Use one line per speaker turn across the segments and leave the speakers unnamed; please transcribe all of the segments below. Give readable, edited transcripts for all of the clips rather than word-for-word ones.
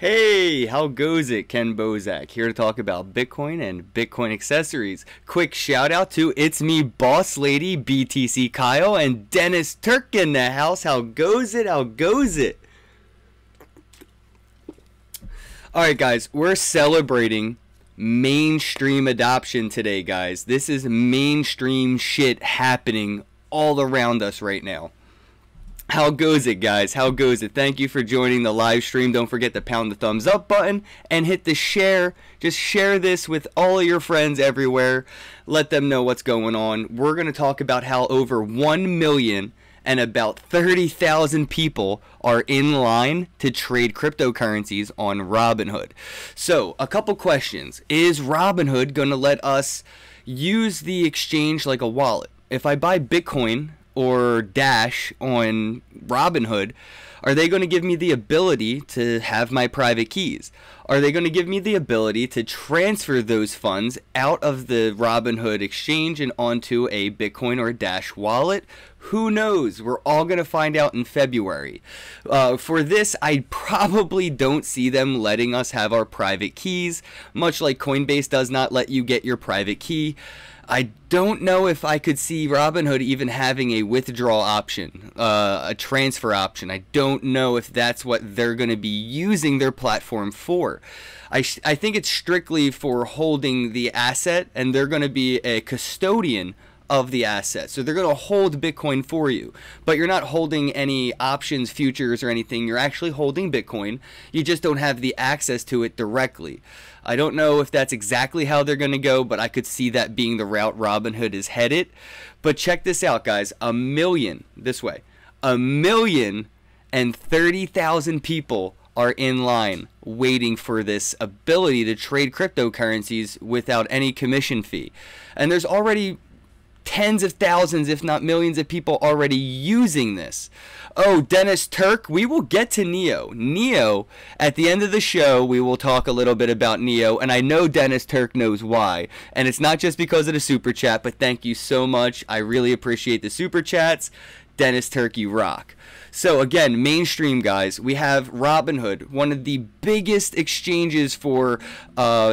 Hey, how goes it? Ken Bosak here to talk about Bitcoin and Bitcoin accessories. Quick shout out to It's Me Boss Lady, BTC Kyle, and Dennis Turk in the house. How goes it? How goes it? Alright guys, we're celebrating mainstream adoption today, guys. This is mainstream shit happening all around us right now. How goes it, guys? How goes it? Thank you for joining the live stream. Don't forget to pound the thumbs up button and hit the share. Just share this with all of your friends everywhere. Let them know what's going on. We're going to talk about how over 1 million and about 30,000 people are in line to trade cryptocurrencies on Robinhood. So, a couple questions. Is Robinhood going to let us use the exchange like a wallet? If I buy Bitcoin or Dash on Robinhood, are they going to give me the ability to have my private keys? Are they going to give me the ability to transfer those funds out of the Robinhood exchange and onto a Bitcoin or Dash wallet? Who knows? We're all going to find out in February. For this, I probably don't see them letting us have our private keys, much like Coinbase does not let you get your private key. I don't know if I could see Robinhood even having a withdrawal option, a transfer option. I don't know if that's what they're going to be using their platform for. I think it's strictly for holding the asset, and they're going to be a custodian of the asset. So they're going to hold Bitcoin for you, but you're not holding any options, futures, or anything. You're actually holding Bitcoin. You just don't have the access to it directly. I don't know if that's exactly how they're going to go, but I could see that being the route Robinhood is headed. But check this out, guys. 1,030,000 people are in line waiting for this ability to trade cryptocurrencies without any commission fee. And there's already tens of thousands, if not millions of people already using this. Oh, Dennis Turk, we will get to Neo. Neo, at the end of the show, we will talk a little bit about Neo, and I know Dennis Turk knows why. And it's not just because of the super chat, but thank you so much. I really appreciate the super chats. Dennis Turk, you rock. So again, mainstream guys, we have Robinhood, one of the biggest exchanges for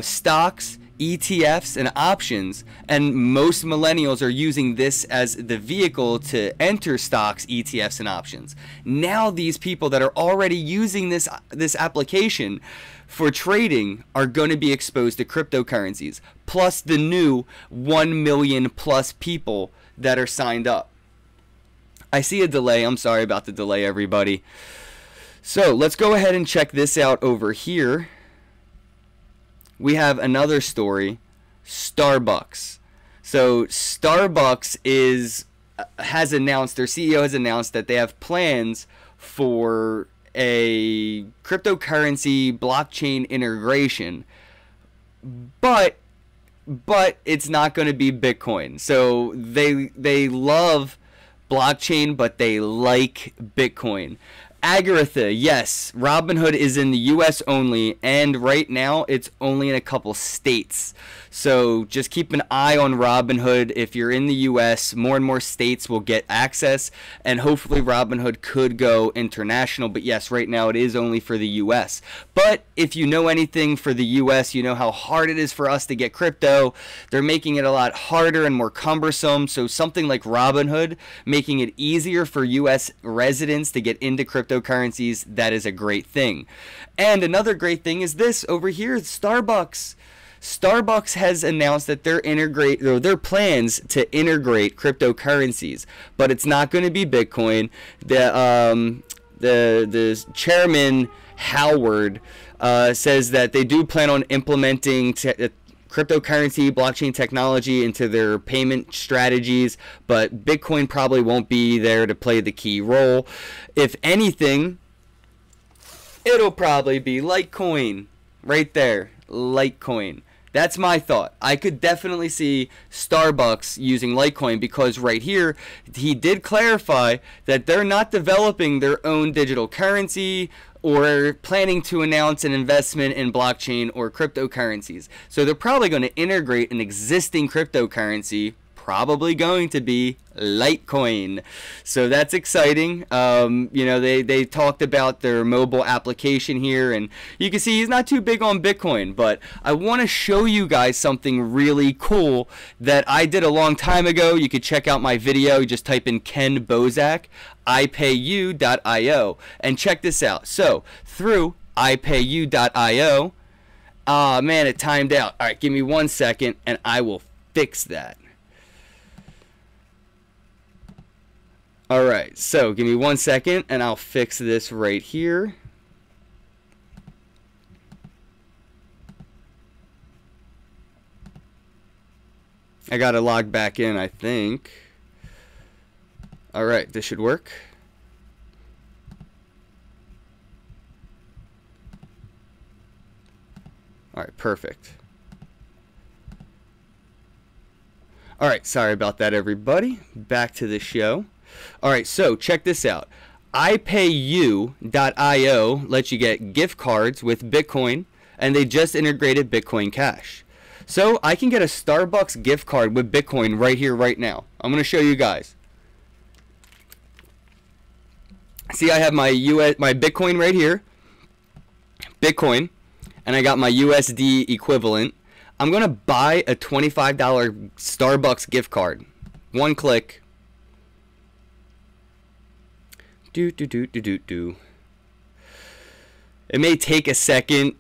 stocks, ETFs, and options, and most millennials are using this as the vehicle to enter stocks, ETFs, and options. Now these people that are already using this application for trading are going to be exposed to cryptocurrencies, plus the new 1 million plus people that are signed up. I see a delay. I'm sorry about the delay, everybody. So let's go ahead and check this out over here. We have another story, Starbocks. So Starbocks has announced, their CEO has announced that they have plans for a cryptocurrency blockchain integration, but it's not going to be Bitcoin. So they love blockchain, but they like Bitcoin. Agartha, yes, Robinhood is in the US only, and right now it's only in a couple states. So just keep an eye on Robinhood. If you're in the US, more and more states will get access, and hopefully Robinhood could go international. But yes, right now it is only for the US. But if you know anything for the US, you know how hard it is for us to get crypto. They're making it a lot harder and more cumbersome. So something like Robinhood, making it easier for US residents to get into cryptocurrencies, that is a great thing. And another great thing is this over here, Starbucks. Starbucks has announced that their plans to integrate cryptocurrencies, but it's not going to be Bitcoin. The chairman Howard says that they do plan on implementing cryptocurrency blockchain technology into their payment strategies, but Bitcoin probably won't be there to play the key role. If anything, it'll probably be Litecoin right there. Litecoin. That's my thought. I could definitely see Starbucks using Litecoin, because right here he did clarify that they're not developing their own digital currency or planning to announce an investment in blockchain or cryptocurrencies. So they're probably going to integrate an existing cryptocurrency, probably going to be Litecoin. So that's exciting. You know, they talked about their mobile application here, and you can see he's not too big on Bitcoin, but I want to show you guys something really cool that I did a long time ago. You could check out my video. You just type in kennbosak.ETH, and check this out. So through ipayu.io, man, it timed out. All right, give me 1 second and I will fix that. All right, so give me 1 second and I'll fix this right here. I gotta log back in, I think. All right, this should work. All right, perfect. All right, sorry about that, everybody. Back to the show. All right, so check this out. ipayu.io lets you get gift cards with Bitcoin, and they just integrated Bitcoin Cash. So I can get a Starbucks gift card with Bitcoin right here, right now. I'm going to show you guys. See, I have my Bitcoin right here, Bitcoin, and I got my USD equivalent. I'm going to buy a $25 Starbucks gift card. One click. It may take a second.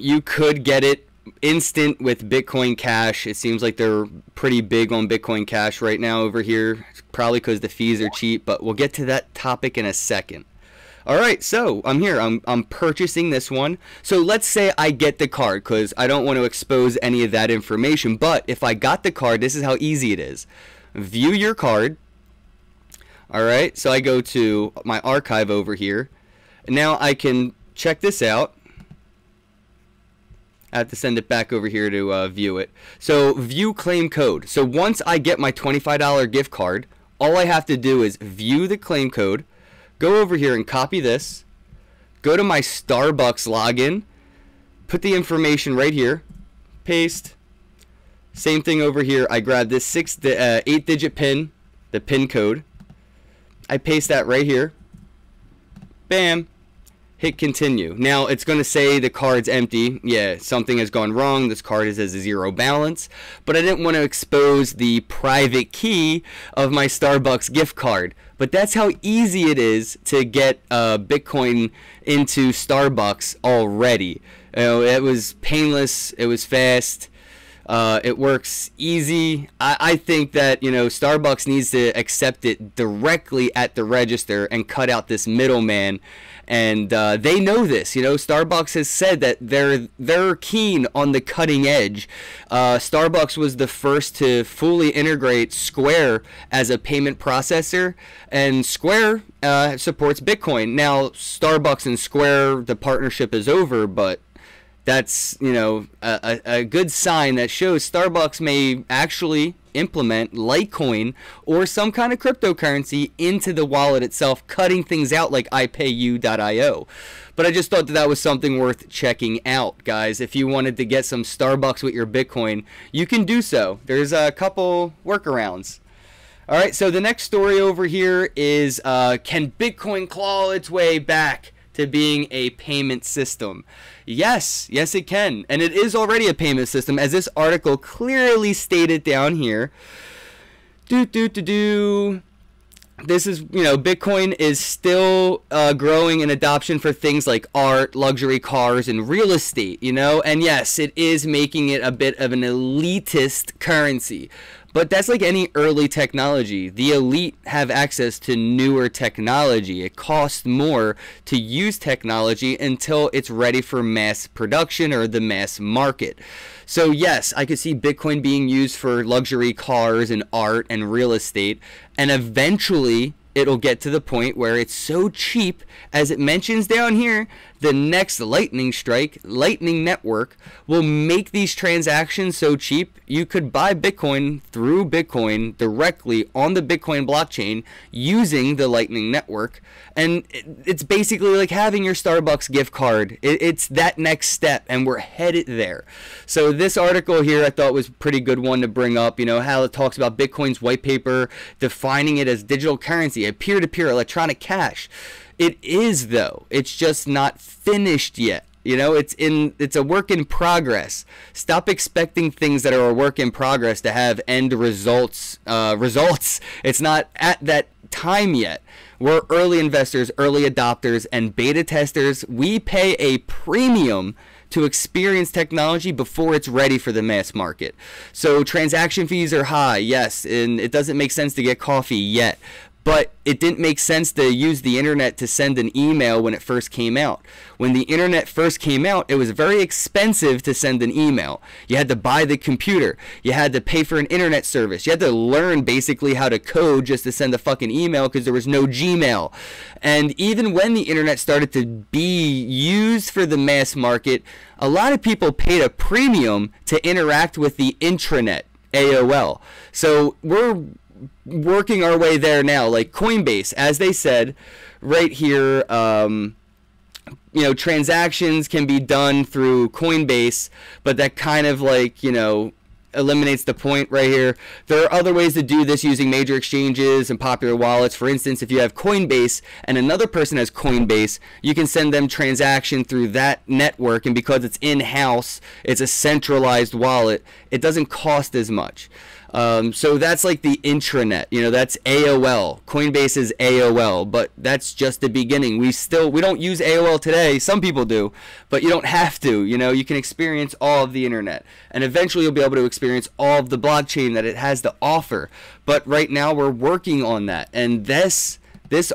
You could get it instant with Bitcoin Cash. It seems like they're pretty big on Bitcoin Cash right now over here. It's probably because the fees are cheap, but we'll get to that topic in a second. All right, so I'm here. I'm purchasing this one. So let's say I get the card, because I don't want to expose any of that information. But if I got the card, this is how easy it is. View your card. All right, so I go to my archive over here. Now I can check this out. I have to send it back over here to view it. So view claim code. So once I get my $25 gift card, all I have to do is view the claim code, go over here and copy this, go to my Starbucks login, put the information right here, paste. Same thing over here. I grab this 8-digit pin, the pin code. I paste that right here. Bam. Hit continue. Now it's going to say the card's empty. Yeah, something has gone wrong. This card is a 0 balance. But I didn't want to expose the private key of my Starbucks gift card. But that's how easy it is to get Bitcoin into Starbucks already. You know, it was painless. It was fast. It works easy. I think that, you know, Starbucks needs to accept it directly at the register and cut out this middleman. And they know this. You know, Starbucks has said that they're keen on the cutting edge. Starbucks was the first to fully integrate Square as a payment processor, and Square supports Bitcoin. Now, Starbucks and Square, the partnership is over, but that's, you know, a good sign that shows Starbucks may actually implement Litecoin or some kind of cryptocurrency into the wallet itself, cutting things out like ipayu.io. But I just thought that was something worth checking out, guys. If you wanted to get some Starbucks with your Bitcoin, you can do so. There's a couple workarounds. All right, so the next story over here is can Bitcoin claw its way back to being a payment system? Yes, it can. And it is already a payment system, as this article clearly stated down here. This is, you know, Bitcoin is still growing in adoption for things like art, luxury cars, and real estate, you know? And yes, it is making it a bit of an elitist currency. But that's like any early technology. The elite have access to newer technology. It costs more to use technology until it's ready for mass production or the mass market. So yes, I could see Bitcoin being used for luxury cars and art and real estate, and eventually it'll get to the point where it's so cheap, as it mentions down here, the next lightning strike, Lightning Network, will make these transactions so cheap you could buy Bitcoin through Bitcoin directly on the Bitcoin blockchain using the Lightning Network. And it's basically like having your Starbucks gift card. It's that next step, and we're headed there. So this article here I thought was a pretty good one to bring up, how it talks about Bitcoin's white paper, defining it as digital currency, a peer-to-peer electronic cash. It is, though. It's just not finished yet. It's a work in progress. Stop expecting things that are a work in progress to have end results. It's not at that time yet. We're early investors, early adopters, and beta testers. We pay a premium to experience technology before it's ready for the mass market. So transaction fees are high, yes, and it doesn't make sense to get coffee yet. But it didn't make sense to use the internet to send an email when it first came out. When the internet first came out, it was very expensive to send an email. You had to buy the computer. You had to pay for an internet service. You had to learn basically how to code just to send a fucking email because there was no Gmail. And even when the internet started to be used for the mass market, a lot of people paid a premium to interact with the intranet, AOL. So we're working our way there now. Like Coinbase, as they said right here, transactions can be done through Coinbase, but that kind of eliminates the point right here. There are other ways to do this using major exchanges and popular wallets. For instance, if you have Coinbase and another person has Coinbase, you can send them transaction through that network, and because it's in-house, it's a centralized wallet, it doesn't cost as much. So that's like the intranet, that's AOL. Coinbase is AOL, but that's just the beginning. We don't use AOL today. Some people do, but you don't have to. You can experience all of the internet, and eventually you'll be able to experience all of the blockchain that it has to offer. But right now we're working on that, and this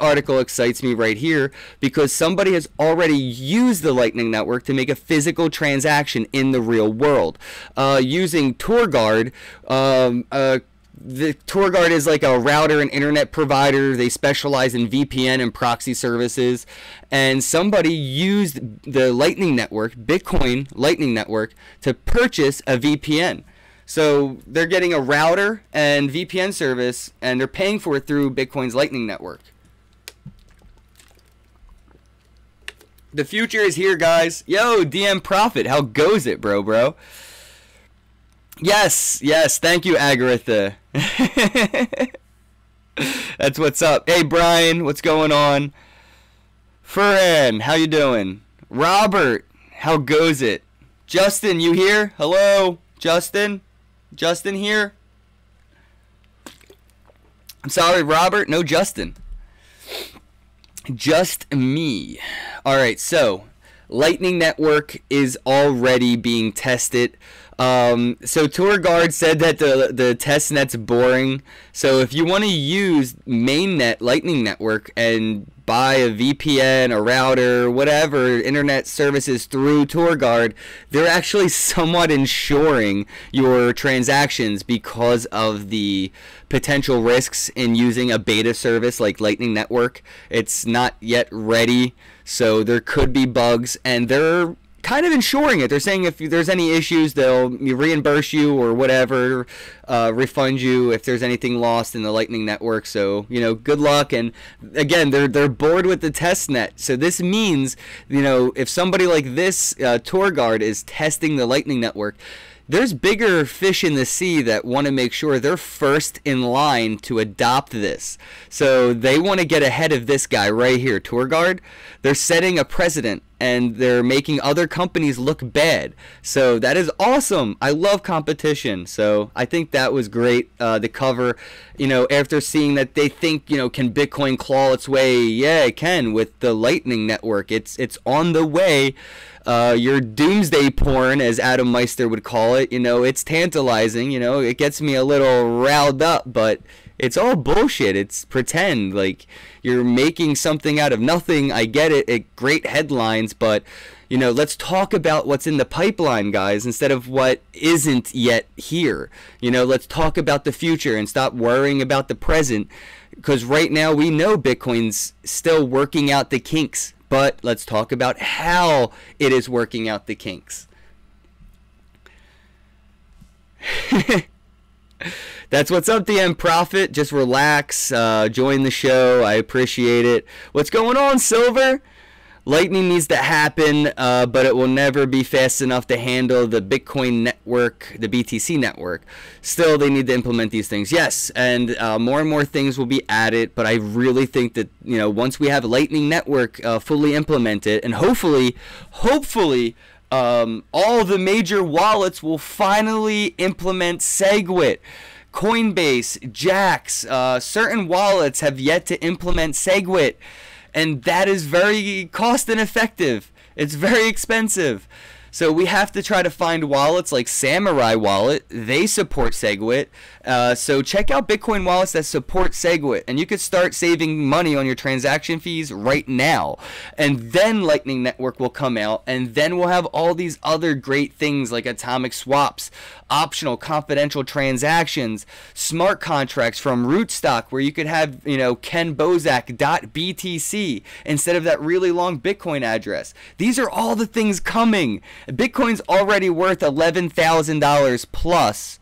article excites me right here because somebody has already used the Lightning Network to make a physical transaction in the real world using TourGuard. The TourGuard is like a router and internet provider. They specialize in VPN and proxy services. And somebody used the Lightning Network, Bitcoin Lightning Network, to purchase a VPN. So they're getting a router and VPN service, and they're paying for it through Bitcoin's Lightning Network. The future is here, guys. Yo, DM Profit, how goes it, bro? Yes, thank you, Agartha. That's what's up. Hey, Brian, what's going on? Furhan, how you doing? Robert, how goes it? Justin, you here? Hello, Justin? Justin here? I'm sorry, Robert, no Justin. Just me. Alright, so Lightning Network is already being tested. So TourGuard said that the test net's boring. So if you want to use mainnet Lightning Network and buy a VPN, a router, whatever, internet services through TourGuard, they're actually somewhat insuring your transactions because of the potential risks in using a beta service like Lightning Network. It's not yet ready, so there could be bugs, and they're kind of insuring it. They're saying if there's any issues, they'll reimburse you or whatever, refund you if there's anything lost in the Lightning Network. So, good luck. And again, they're bored with the test net. So this means, if somebody like this, TourGuard, is testing the Lightning Network, there's bigger fish in the sea that want to make sure they're first in line to adopt this. So they want to get ahead of this guy right here, TourGuard. They're setting a precedent, and they're making other companies look bad. So that is awesome. I love competition. So I think that was great to cover, after seeing that they think, can Bitcoin claw its way? Yeah, it can with the Lightning Network. It's on the way. Your doomsday porn, as Adam Meister would call it, it's tantalizing, it gets me a little riled up, but it's all bullshit. It's pretend, like you're making something out of nothing. I get it, great headlines, but You know, let's talk about what's in the pipeline, guys, instead of what isn't yet here. You know, let's talk about the future and stop worrying about the present, because right now we know Bitcoin's still working out the kinks, but let's talk about how it is working out the kinks. That's what's up, DM Profit. Just relax, join the show. I appreciate it. What's going on, Silver? Lightning needs to happen, but it will never be fast enough to handle the Bitcoin network, the BTC network. Still, they need to implement these things. Yes, and more and more things will be added, but I really think that, you know, once we have Lightning Network fully implemented, and hopefully, all the major wallets will finally implement SegWit. Coinbase, Jax, certain wallets have yet to implement SegWit, and that is very cost ineffective. It's very expensive. So we have to try to find wallets like Samurai Wallet. They support SegWit. So check out Bitcoin wallets that support SegWit, and you could start saving money on your transaction fees right now. And then Lightning Network will come out, and then we'll have all these other great things like atomic swaps, optional confidential transactions, smart contracts from Rootstock, where you could have, you know, kennbosak.ETH instead of that really long Bitcoin address. These are all the things coming. Bitcoin's already worth $11,000 plus,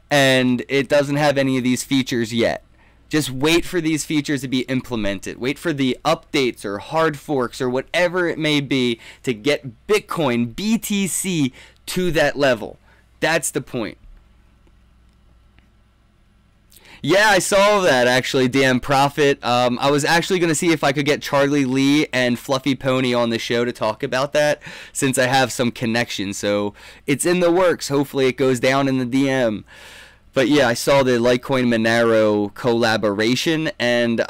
and it doesn't have any of these features yet. Just wait for these features to be implemented. Wait for the updates or hard forks or whatever it may be to get Bitcoin, BTC, to that level. That's the point. Yeah, I saw that actually, DM Profit. I was actually going to see if I could get Charlie Lee and Fluffy Pony on the show to talk about that, since I have some connection. So it's in the works. Hopefully it goes down in the DM. But yeah, I saw the Litecoin Monero collaboration, and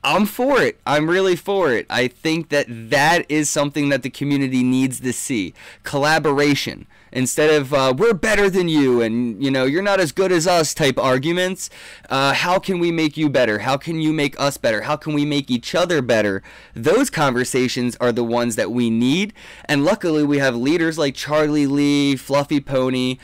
I'm for it. I'm really for it. I think that that is something that the community needs to see. Collaboration. Instead of we're better than you and, you know, you're not as good as us type arguments, how can we make you better? How can you make us better? How can we make each other better? Those conversations are the ones that we need. And luckily we have leaders like Charlie Lee, Fluffy Pony.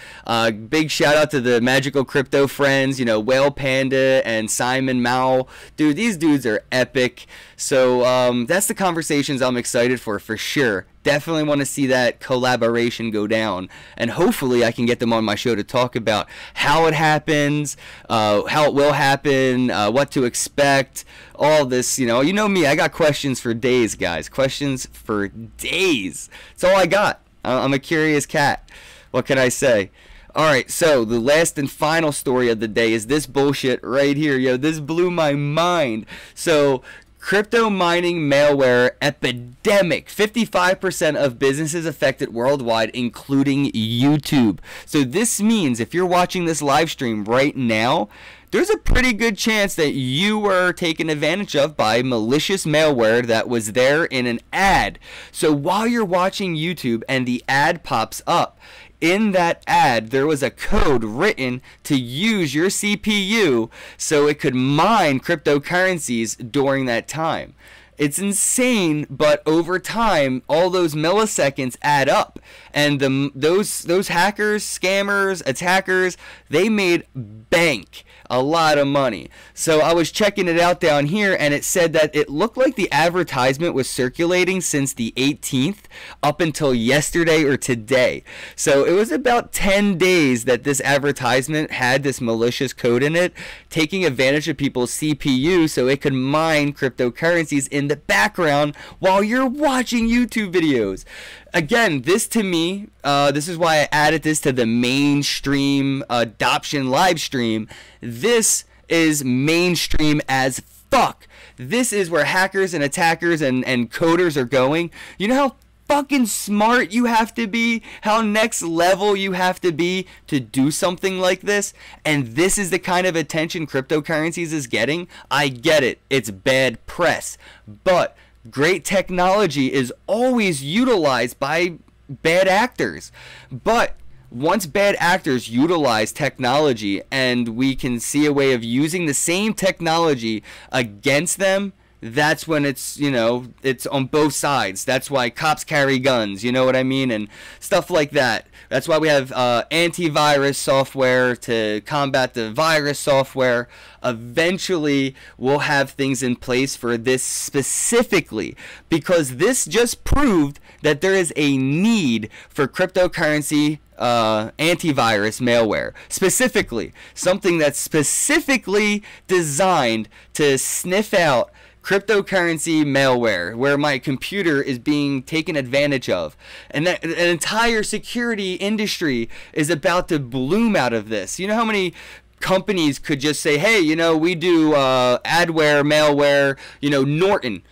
Big shout out to the Magical Crypto friends, you know, Whale Panda and Simon Mao. Dude, these dudes are epic. So that's the conversations I'm excited for sure. Definitely want to see that collaboration go down, and hopefully I can get them on my show to talk about how it happens, how it will happen, what to expect, all this. You know me, I got questions for days, guys. Questions for days. That's all I got. I'm a curious cat. What can I say? Alright, so the last and final story of the day is this bullshit right here. Yo, this blew my mind. So, crypto mining malware epidemic. 55% of businesses affected worldwide, including YouTube. So this means if you're watching this live stream right now, there's a pretty good chance that you were taken advantage of by malicious malware that was there in an ad. So while you're watching YouTube and the ad pops up, in that ad, there was a code written to use your CPU so it could mine cryptocurrencies during that time. It's insane, but over time, all those milliseconds add up, and those hackers, scammers, attackers, they made bank. A lot of money. So I was checking it out down here, and it said that it looked like the advertisement was circulating since the 18th up until yesterday or today. So it was about 10 days that this advertisement had this malicious code in it, taking advantage of people's CPU so it could mine cryptocurrencies in the background while you're watching YouTube videos. Again, this to me, this is why I added this to the mainstream adoption live stream. This is mainstream as fuck. This is where hackers and attackers and coders are going. You know how fucking smart you have to be? How next level you have to be to do something like this? And this is the kind of attention cryptocurrencies is getting? I get it. It's bad press. But great technology is always utilized by bad actors. But once bad actors utilize technology and we can see a way of using the same technology against them, that's when it's, you know, it's on both sides. That's why cops carry guns, you know what I mean, and stuff like that. That's why we have antivirus software to combat the virus software. Eventually, we'll have things in place for this specifically, because this just proved that there is a need for cryptocurrency antivirus malware, specifically something that's specifically designed to sniff out cryptocurrency malware where my computer is being taken advantage of, and that an entire security industry is about to bloom out of this. You know how many companies could just say, hey, you know, we do adware, malware, you know, Norton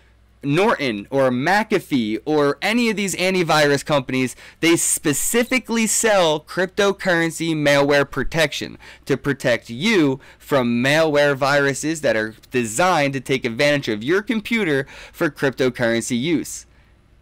or McAfee or any of these antivirus companies, they specifically sell cryptocurrency malware protection to protect you from malware viruses that are designed to take advantage of your computer for cryptocurrency use.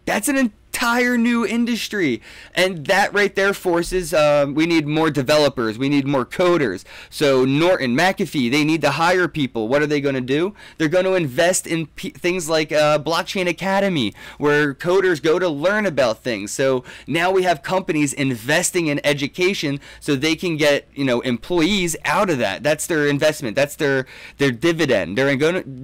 That's an entire new industry, and that right there forces we need more developers, we need more coders. So Norton, McAfee, they need to hire people. What are they going to do? They're going to invest in things like Blockchain Academy, where coders go to learn about things. So now we have companies investing in education so they can get, you know, employees out of that. That's their investment, that's their dividend.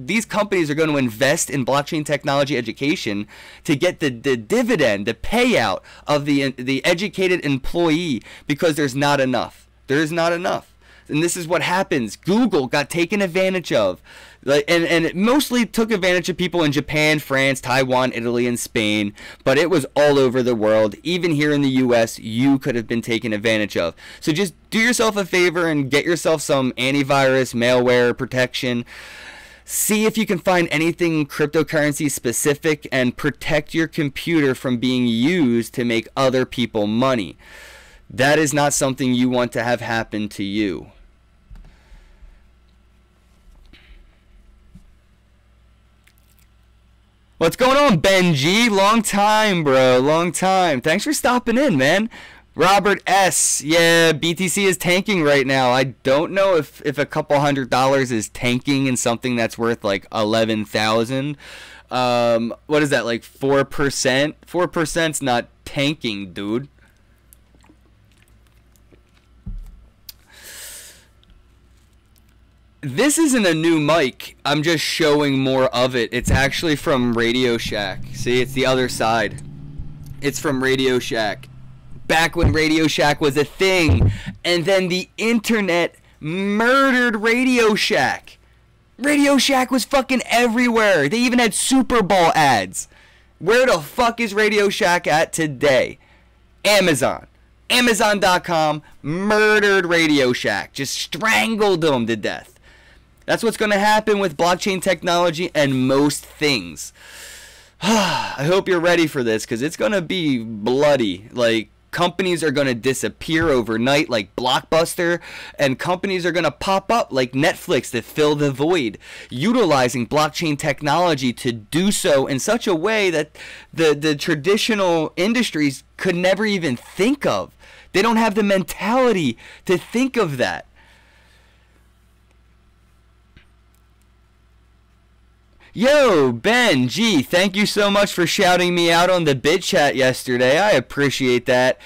These companies are going to invest in blockchain technology education to get the dividend, the payout of the educated employee, because there's not enough. There's not enough. And this is what happens. Google got taken advantage of. And it mostly took advantage of people in Japan, France, Taiwan, Italy, and Spain. But it was all over the world. Even here in the US, you could have been taken advantage of. So just do yourself a favor and get yourself some antivirus, malware protection. See if you can find anything cryptocurrency specific and protect your computer from being used to make other people money. That is not something you want to have happen to you. What's going on, Benji? Long time, bro. Long time. Thanks for stopping in, man. Robert S. Yeah, BTC is tanking right now. I don't know if a couple $100 is tanking in something that's worth like 11,000. What is that, like 4%? 4%'s not tanking, dude. This isn't a new mic. I'm just showing more of it. It's actually from Radio Shack. See, it's the other side. It's from Radio Shack. Back when Radio Shack was a thing, and then the internet murdered Radio Shack. Radio Shack was fucking everywhere. They even had Super Bowl ads. Where the fuck is Radio Shack at today? Amazon. Amazon.com murdered Radio Shack. Just strangled them to death. That's what's going to happen with blockchain technology and most things. I hope you're ready for this, because it's going to be bloody. Like, companies are going to disappear overnight like Blockbuster, and companies are going to pop up like Netflix to fill the void, utilizing blockchain technology to do so in such a way that the traditional industries could never even think of. They don't have the mentality to think of that. Yo, Ben G, thank you so much for shouting me out on the bit chat yesterday. I appreciate that.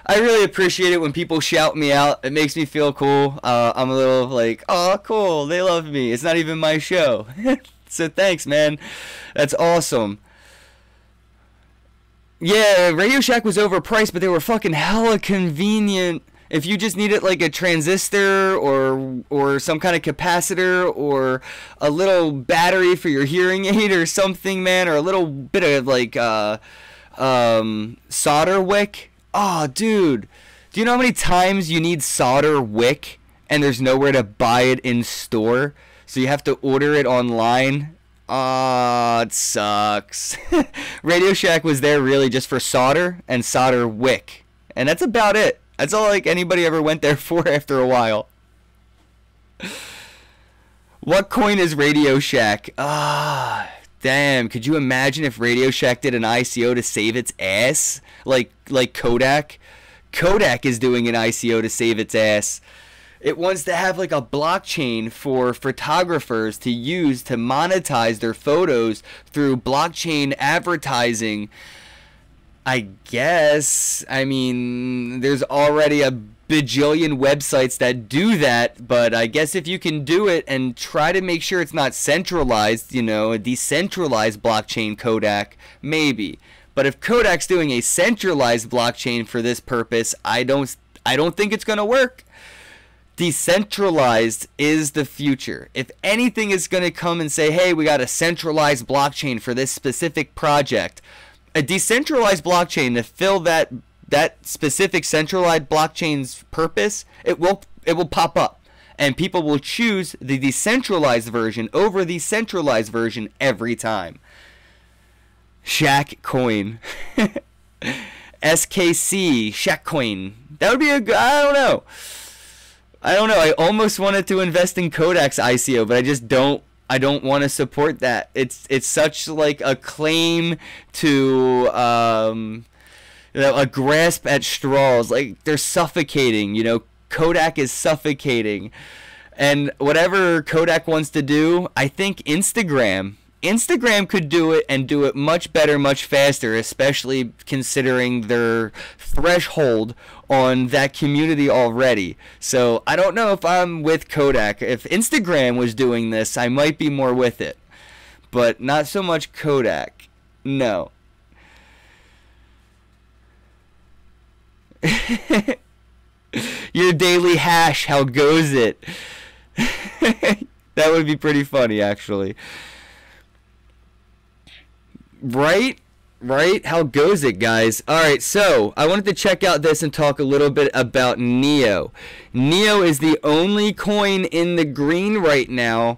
I really appreciate it when people shout me out. It makes me feel cool. I'm a little like, oh, cool, they love me. It's not even my show. So thanks, man. That's awesome. Yeah, Radio Shack was overpriced, but they were fucking hella convenient. If you just needed like a transistor or some kind of capacitor or a little battery for your hearing aid or something, man, or a little bit of like solder wick. Oh, dude. Do you know how many times you need solder wick and there's nowhere to buy it in store? So you have to order it online? Oh, it sucks. Radio Shack was there really just for solder and solder wick. And that's about it. That's all like anybody ever went there for after a while. What coin is Radio Shack? Ah, damn. Could you imagine if Radio Shack did an ICO to save its ass? Like Kodak? Kodak is doing an ICO to save its ass. It wants to have like a blockchain for photographers to use to monetize their photos through blockchain advertising. I guess. I mean, there's already a bajillion websites that do that, but I guess if you can do it and try to make sure it's not centralized, you know, a decentralized blockchain Kodak, maybe. But if Kodak's doing a centralized blockchain for this purpose, I don't think it's going to work. Decentralized is the future. If anything is going to come and say, hey, we got a centralized blockchain for this specific project, a decentralized blockchain to fill that specific centralized blockchain's purpose, it will pop up, and people will choose the decentralized version over the centralized version every time. Shaq coin. SKC Shaq coin. That would be a good, I don't know. I almost wanted to invest in Kodak's ICO, but I don't want to support that. It's such like a claim to you know, a grasp at straws. Like, they're suffocating, you know. Kodak is suffocating. And whatever Kodak wants to do, I think Instagram could do it, and do it much better, much faster, especially considering their threshold on that community already. So I don't know if I'm with Kodak. If Instagram was doing this, I might be more with it, but not so much Kodak. No. Your daily hash, how goes it? That would be pretty funny, actually. Right? How goes it, guys? Alright, so I wanted to check out this and talk a little bit about NEO. NEO is the only coin in the green right now.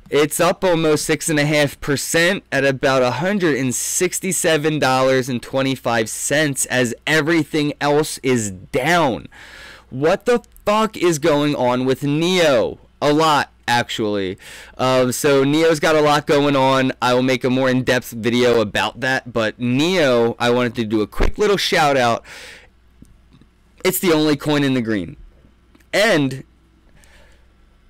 It's up almost 6.5% at about $167.25, as everything else is down. What the fuck is going on with NEO? A lot, actually. So NEO's got a lot going on. I will make a more in-depth video about that, but NEO, I wanted to do a quick little shout out. It's the only coin in the green. And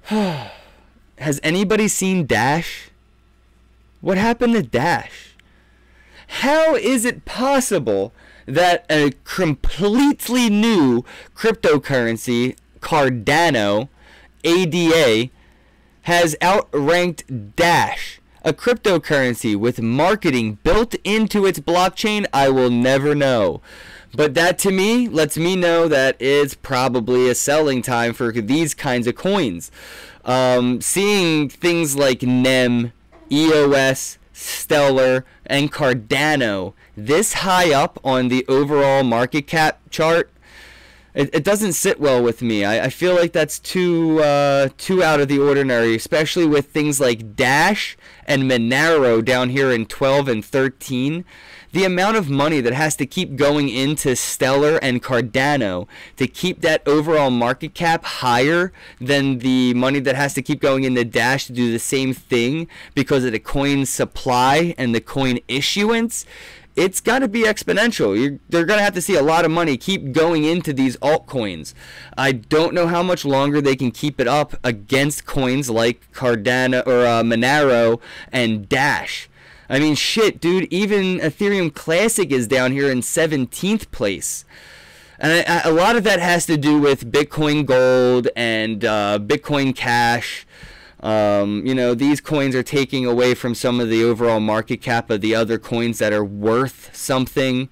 has anybody seen Dash? What happened to Dash? How is it possible that a completely new cryptocurrency, Cardano, ADA, has outranked Dash, a cryptocurrency with marketing built into its blockchain? I will never know. But that, to me, lets me know that it's probably a selling time for these kinds of coins. Seeing things like NEM, EOS, Stellar, and Cardano this high up on the overall market cap chart, it doesn't sit well with me. I feel like that's too out of the ordinary, especially with things like Dash and Monero down here in 12 and 13. The amount of money that has to keep going into Stellar and Cardano to keep that overall market cap higher than the money that has to keep going into Dash to do the same thing because of the coin supply and the coin issuance, it's got to be exponential. They're going to have to see a lot of money keep going into these altcoins. I don't know how much longer they can keep it up against coins like Cardano or Monero and Dash. I mean, shit, dude, even Ethereum Classic is down here in 17th place. And a lot of that has to do with Bitcoin Gold and Bitcoin Cash. You know, these coins are taking away from some of the overall market cap of the other coins that are worth something.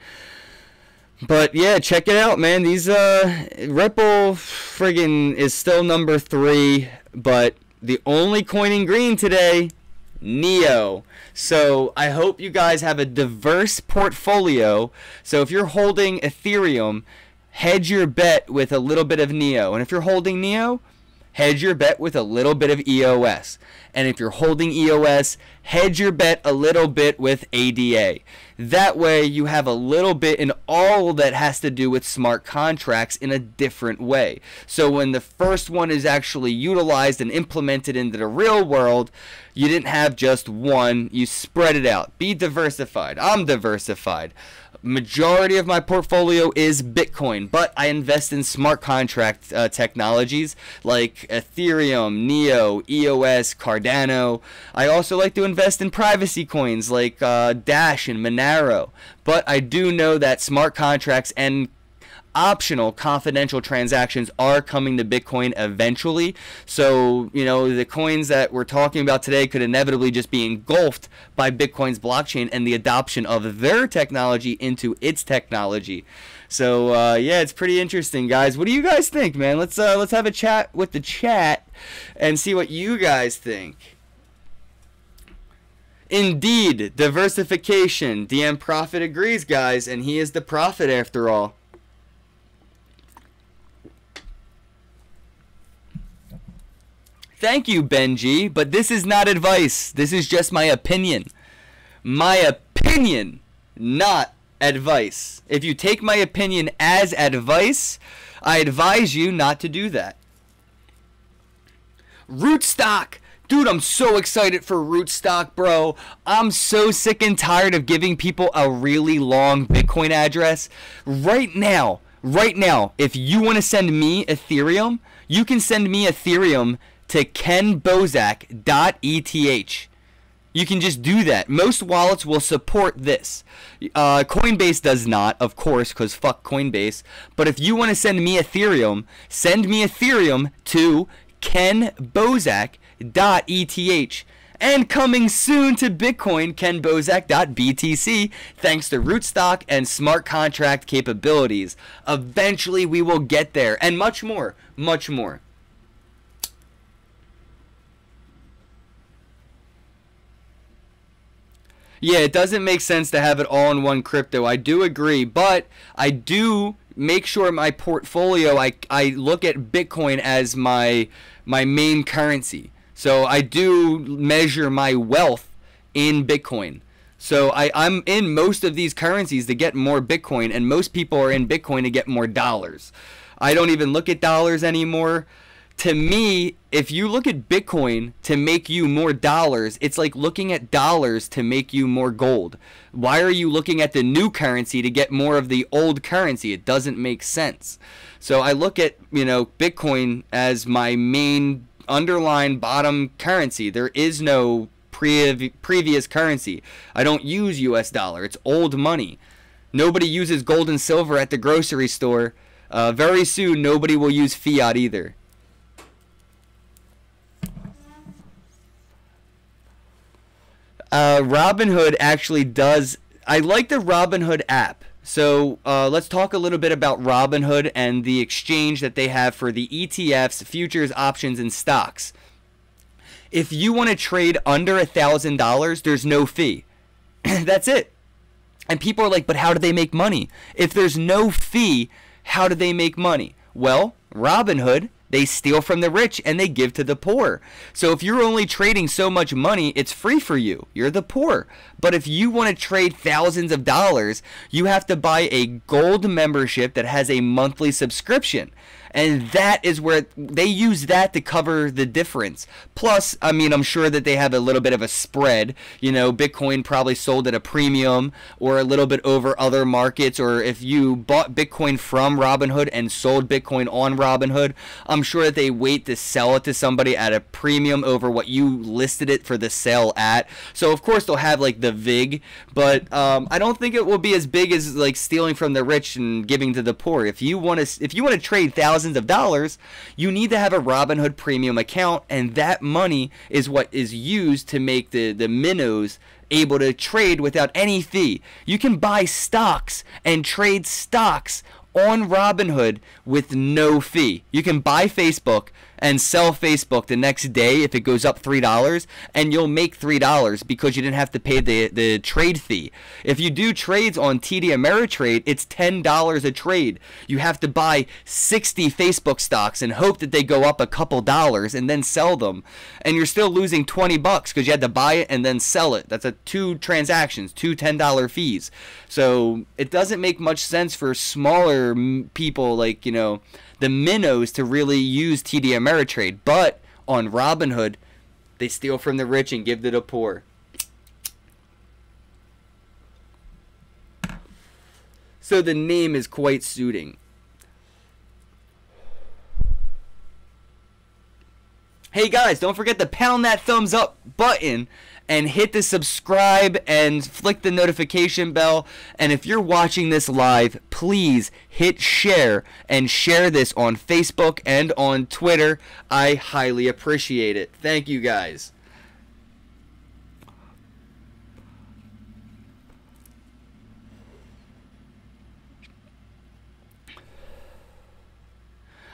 But yeah, check it out, man. These Ripple friggin' is still number 3, but the only coin in green today, NEO. So I hope you guys have a diverse portfolio. So if you're holding Ethereum, hedge your bet with a little bit of NEO. And if you're holding NEO, hedge your bet with a little bit of EOS. And if you're holding EOS, hedge your bet a little bit with ADA. That way you have a little bit in all that has to do with smart contracts in a different way. So when the first one is actually utilized and implemented into the real world, you didn't have just one, you spread it out. Be diversified. I'm diversified. Majority of my portfolio is Bitcoin, but I invest in smart contract technologies like Ethereum, Neo, EOS, Cardano. I also like to invest in privacy coins like Dash and Monero. But I do know that smart contracts and optional confidential transactions are coming to Bitcoin eventually. So, you know, the coins that we're talking about today could inevitably just be engulfed by Bitcoin's blockchain and the adoption of their technology into its technology. So, yeah, it's pretty interesting, guys. What do you guys think, man? Let's have a chat with the chat and see what you guys think. Indeed, diversification. DM Prophet agrees, guys, and he is the prophet after all. Thank you, Benji, but this is not advice. This is just my opinion. My opinion, not advice. If you take my opinion as advice, I advise you not to do that. Rootstock. Dude, I'm so excited for Rootstock, bro. I'm so sick and tired of giving people a really long Bitcoin address. Right now, if you want to send me Ethereum, you can send me Ethereum to kennbosak.ETH. You can just do that. Most wallets will support this. Coinbase does not, of course, because fuck Coinbase. But if you want to send me Ethereum, send me Ethereum to kennbosak.ETH. And coming soon to Bitcoin, kennbosak.BTC, thanks to Rootstock and smart contract capabilities. Eventually we will get there, and much more, much more. Yeah, it doesn't make sense to have it all in one crypto. I do agree, but I do make sure my portfolio, I look at Bitcoin as my main currency. So I do measure my wealth in Bitcoin. So I'm in most of these currencies to get more Bitcoin, and most people are in Bitcoin to get more dollars. I don't even look at dollars anymore. To me, if you look at Bitcoin to make you more dollars, it's like looking at dollars to make you more gold. Why are you looking at the new currency to get more of the old currency? It doesn't make sense. So I look at, you know, Bitcoin as my main underlying bottom currency. There is no previous currency. I don't use US dollar. It's old money. Nobody uses gold and silver at the grocery store. Very soon, nobody will use fiat either. Robinhood actually does. I like the Robinhood app. So let's talk a little bit about Robinhood and the exchange that they have for the ETFs, futures, options, and stocks. If you want to trade under $1,000, there's no fee. That's it. And people are like, but how do they make money? If there's no fee, how do they make money? Well, Robinhood, they steal from the rich and they give to the poor. So if you're only trading so much money, it's free for you. You're the poor. But if you want to trade thousands of dollars, you have to buy a gold membership that has a monthly subscription. And that is where they use that to cover the difference. Plus, I mean, I'm sure that they have a little bit of a spread. You know, Bitcoin probably sold at a premium or a little bit over other markets. Or if you bought Bitcoin from Robinhood and sold Bitcoin on Robinhood, I'm sure that they wait to sell it to somebody at a premium over what you listed it for the sale at. So, of course, they'll have like the VIG. But I don't think it will be as big as like stealing from the rich and giving to the poor. If you want to trade thousands of dollars, you need to have a Robinhood premium account, and that money is what is used to make the minnows able to trade without any fee. You can buy stocks and trade stocks on Robinhood with no fee. You can buy Facebook and sell Facebook the next day if it goes up $3, and you'll make $3 because you didn't have to pay the trade fee. If you do trades on TD Ameritrade, it's $10 a trade. You have to buy 60 Facebook stocks and hope that they go up a couple dollars and then sell them, and you're still losing $20 because you had to buy it and then sell it. That's two transactions, two $10 fees. So it doesn't make much sense for smaller people like, you know, the minnows to really use TD Ameritrade. But on Robinhood, they steal from the rich and give to the poor. So the name is quite suiting. Hey guys, don't forget to pound that thumbs up button and hit the subscribe and flick the notification bell. And if you're watching this live, please hit share and share this on Facebook and on Twitter. I highly appreciate it. Thank you guys.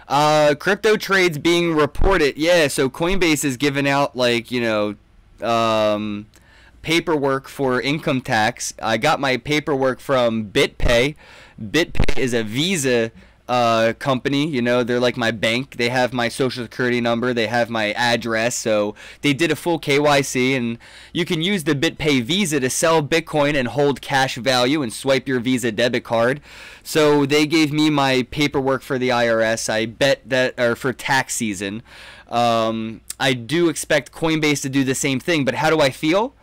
Crypto trades being reported. Yeah, so Coinbase is giving out, like, you know, paperwork for income tax. I got my paperwork from BitPay. BitPay is a Visa company. You know, they're like my bank. They have my social security number. They have my address. So they did a full KYC, and you can use the BitPay Visa to sell Bitcoin and hold cash value and swipe your Visa debit card. So they gave me my paperwork for the IRS. I bet that, or for tax season. I do expect Coinbase to do the same thing, but how do I feel?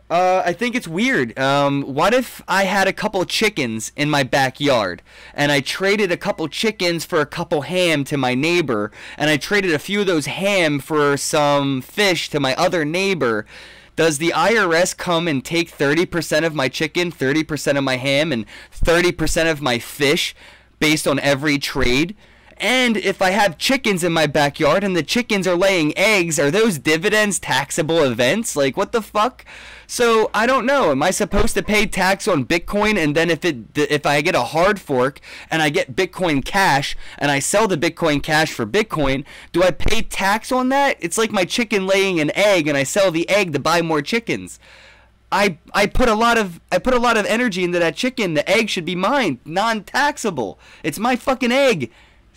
I think it's weird. What if I had a couple chickens in my backyard and I traded a couple chickens for a couple ham to my neighbor, and I traded a few of those ham for some fish to my other neighbor? Does the IRS come and take 30% of my chicken, 30% of my ham, and 30% of my fish based on every trade? And if I have chickens in my backyard and the chickens are laying eggs, are those dividends taxable events? Like, what the fuck? So I don't know. Am I supposed to pay tax on Bitcoin, and then if I get a hard fork and I get Bitcoin Cash and I sell the Bitcoin Cash for Bitcoin, do I pay tax on that? It's like my chicken laying an egg and I sell the egg to buy more chickens. I put a lot of energy into that chicken. The egg should be mine, non-taxable. It's my fucking egg.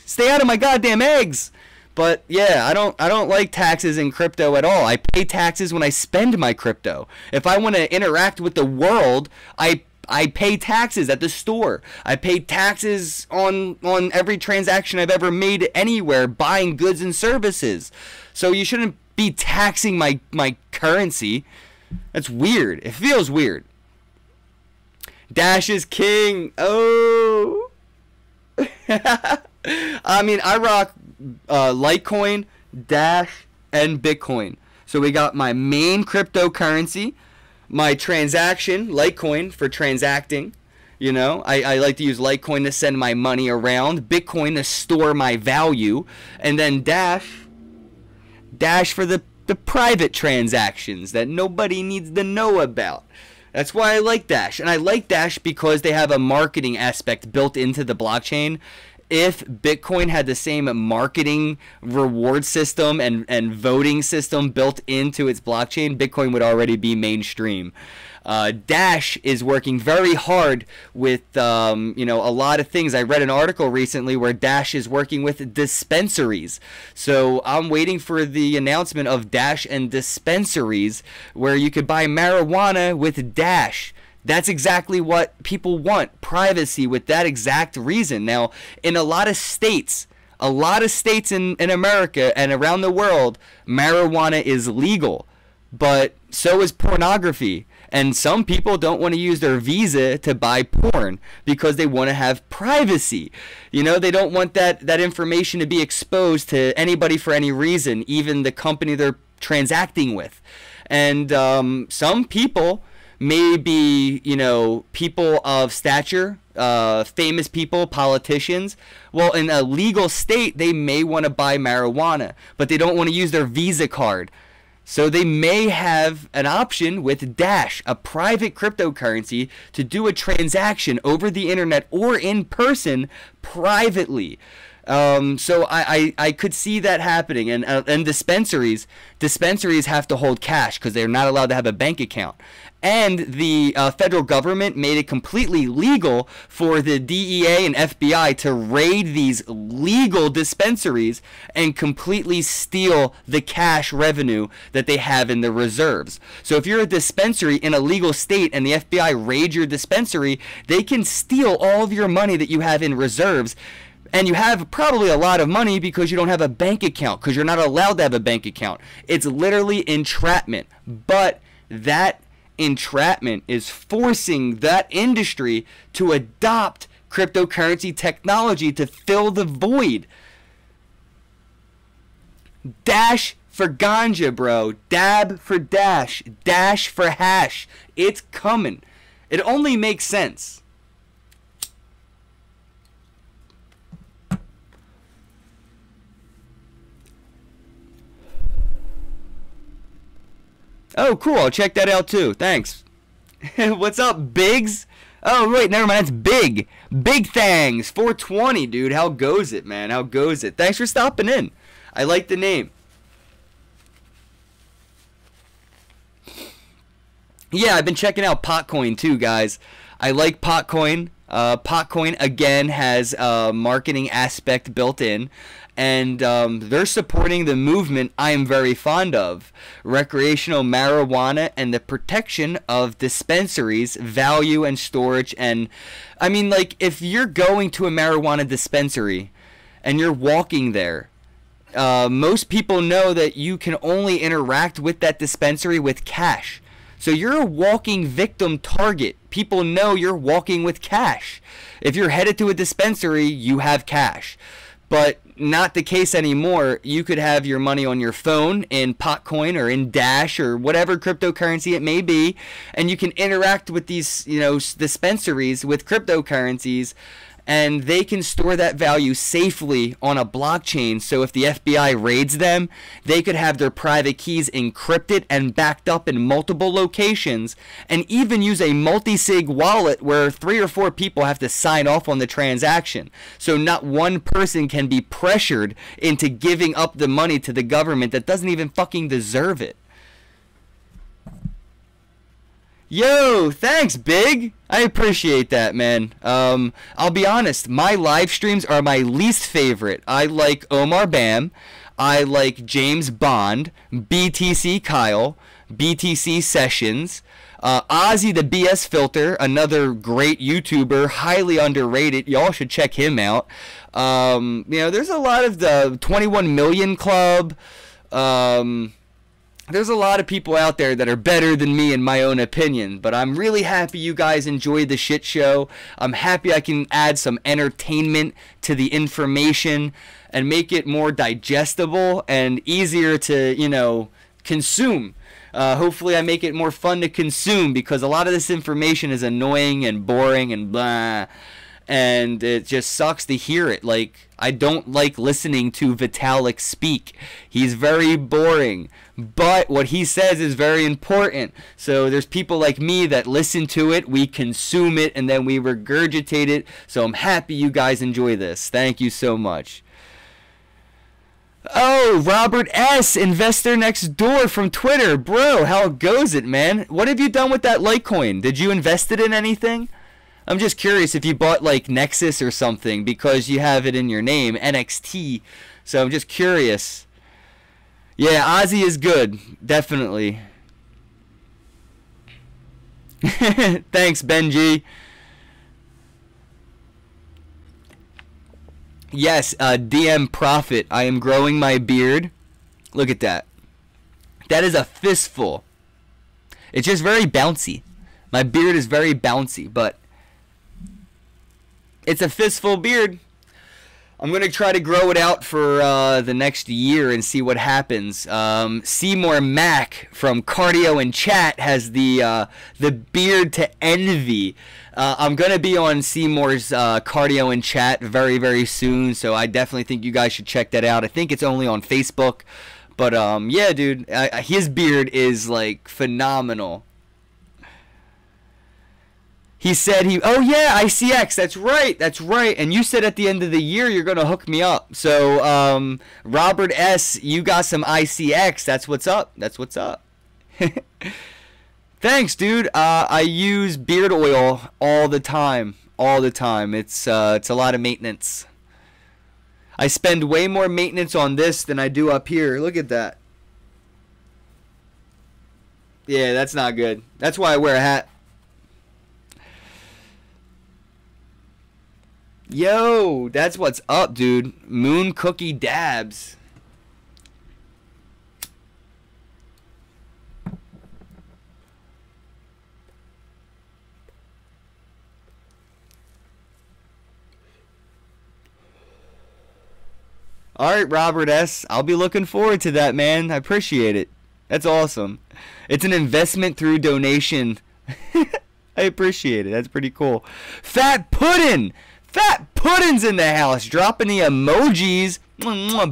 Stay out of my goddamn eggs. But yeah, I don't like taxes in crypto at all. I pay taxes when I spend my crypto. If I want to interact with the world, I pay taxes at the store. I pay taxes on every transaction I've ever made anywhere, buying goods and services. So you shouldn't be taxing my currency. That's weird. It feels weird. Dash is king. Oh. I mean, I rock Litecoin, Dash, and Bitcoin. So we got my main cryptocurrency, my transaction, Litecoin for transacting. You know, I like to use Litecoin to send my money around, Bitcoin to store my value, and then Dash for the private transactions that nobody needs to know about. That's why I like Dash. And I like Dash because they have a marketing aspect built into the blockchain. If Bitcoin had the same marketing reward system and voting system built into its blockchain, Bitcoin would already be mainstream. Dash is working very hard with you know, a lot of things. I read an article recently where Dash is working with dispensaries. So I'm waiting for the announcement of Dash and dispensaries where you could buy marijuana with Dash. That's exactly what people want, privacy with that exact reason. Now, in a lot of states in America and around the world, marijuana is legal, but so is pornography. And some people don't want to use their Visa to buy porn because they want to have privacy. You know, they don't want that information to be exposed to anybody for any reason, even the company they're transacting with. And some people may be, you know, people of stature, famous people, politicians. Well, in a legal state, they may want to buy marijuana, but they don't want to use their Visa card. So they may have an option with Dash, a private cryptocurrency, to do a transaction over the internet or in person privately. So I could see that happening, and dispensaries have to hold cash because they're not allowed to have a bank account. And the federal government made it completely legal for the DEA and FBI to raid these legal dispensaries and completely steal the cash revenue that they have in the reserves. So if you're a dispensary in a legal state and the FBI raids your dispensary, they can steal all of your money that you have in reserves. And you have probably a lot of money because you don't have a bank account, because you're not allowed to have a bank account. It's literally entrapment. But that entrapment is forcing that industry to adopt cryptocurrency technology to fill the void. Dash for ganja, bro. Dab for dash. Dash for hash. It's coming. It only makes sense. Oh, cool. I'll check that out too. Thanks. What's up, Biggs? Oh, wait, never mind. That's Big. Big Thangs. 420, dude. How goes it, man? How goes it? Thanks for stopping in. I like the name. Yeah, I've been checking out Potcoin too, guys. I like Potcoin. Potcoin, again, has a marketing aspect built in. And they're supporting the movement I am very fond of. Recreational marijuana and the protection of dispensaries, value and storage. And I mean, like, if you're going to a marijuana dispensary and you're walking there, most people know that you can only interact with that dispensary with cash. So you're a walking victim target. People know you're walking with cash. If you're headed to a dispensary, you have cash. But not the case anymore. You could have your money on your phone in Potcoin or in Dash or whatever cryptocurrency it may be, and you can interact with these, dispensaries with cryptocurrencies, and they can store that value safely on a blockchain. So if the FBI raids them, they could have their private keys encrypted and backed up in multiple locations, and even use a multi-sig wallet where 3 or 4 people have to sign off on the transaction. So not one person can be pressured into giving up the money to the government that doesn't even fucking deserve it. Yo, thanks, Big. I appreciate that, man. I'll be honest, my live streams are my least favorite. I like Omar Bam, I like James Bond, BTC Kyle, BTC Sessions, Ozzy the BS Filter, another great YouTuber, highly underrated. Y'all should check him out. There's a lot of the 21 Million Club. There's a lot of people out there that are better than me in my own opinion, but I'm really happy you guys enjoyed the shit show. I'm happy I can add some entertainment to the information and make it more digestible and easier to, consume. Hopefully I make it more fun to consume, because a lot of this information is annoying and boring and blah, and it just sucks to hear it. Like, I don't like listening to Vitalik speak. He's very boring. But what he says is very important. So there's people like me that listen to it, we consume it, and then we regurgitate it. So I'm happy you guys enjoy this. Thank you so much. Oh, Robert S., investor next door from Twitter. Bro, how goes it, man? What have you done with that Litecoin? Did you invest it in anything? I'm just curious if you bought like Nexus or something, because you have it in your name, NXT. So I'm just curious. Yeah, Ozzy is good, definitely. Thanks, Benji. Yes, DM Profit. I am growing my beard. Look at that. That is a fistful. It's just very bouncy. My beard is very bouncy, but it's a fistful beard. I'm going to try to grow it out for the next year and see what happens. Seymour Mack from Cardio and Chat has the beard to envy. I'm going to be on Seymour's Cardio and Chat very, very soon, so I definitely think you guys should check that out. I think it's only on Facebook. But, yeah, dude, his beard is, like, phenomenal. He said oh yeah, ICX, that's right. And you said at the end of the year you're gonna hook me up. So Robert S, you got some ICX, that's what's up. Thanks, dude. I use beard oil all the time. It's a lot of maintenance. I spend way more maintenance on this than I do up here. Look at that. Yeah, that's not good. That's why I wear a hat. Yo, that's what's up, dude. Moon Cookie Dabs. All right, Robert S. I'll be looking forward to that, man. I appreciate it. That's awesome. It's an investment through donation. I appreciate it. That's pretty cool. Fat Puddin'! Fat Puddin's in the house, dropping the emojis.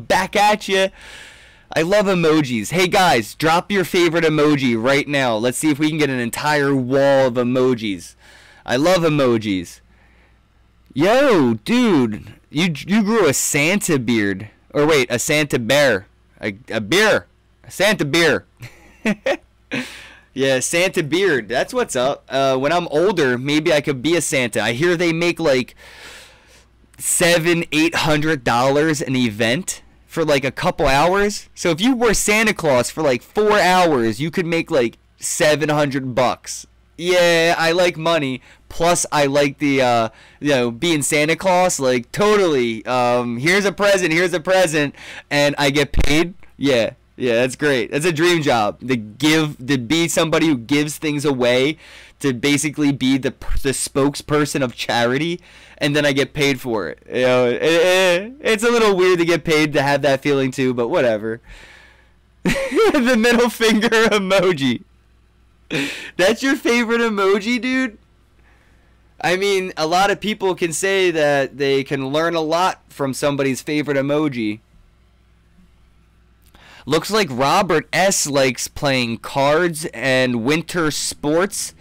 Back at you. I love emojis. Hey guys, drop your favorite emoji right now. Let's see if we can get an entire wall of emojis. I love emojis. Yo, dude, you grew a Santa beard. Or wait, a Santa bear. A beer. A Santa beer. Yeah, Santa beard. That's what's up. When I'm older, maybe I could be a Santa. I hear they make like $700-800 an event for like a couple hours. So if you were Santa Claus for like 4 hours, you could make like $700. Yeah, I like money. Plus, I like the being Santa Claus. Like totally. Here's a present, and I get paid. Yeah. Yeah, that's great. That's a dream job. To be somebody who gives things away, to basically be the spokesperson of charity, and then I get paid for it. You know, it's a little weird to get paid to have that feeling too, but whatever. The middle finger emoji. That's your favorite emoji, dude? I mean, a lot of people can say that they can learn a lot from somebody's favorite emoji. Looks like Robert S. likes playing cards and winter sports,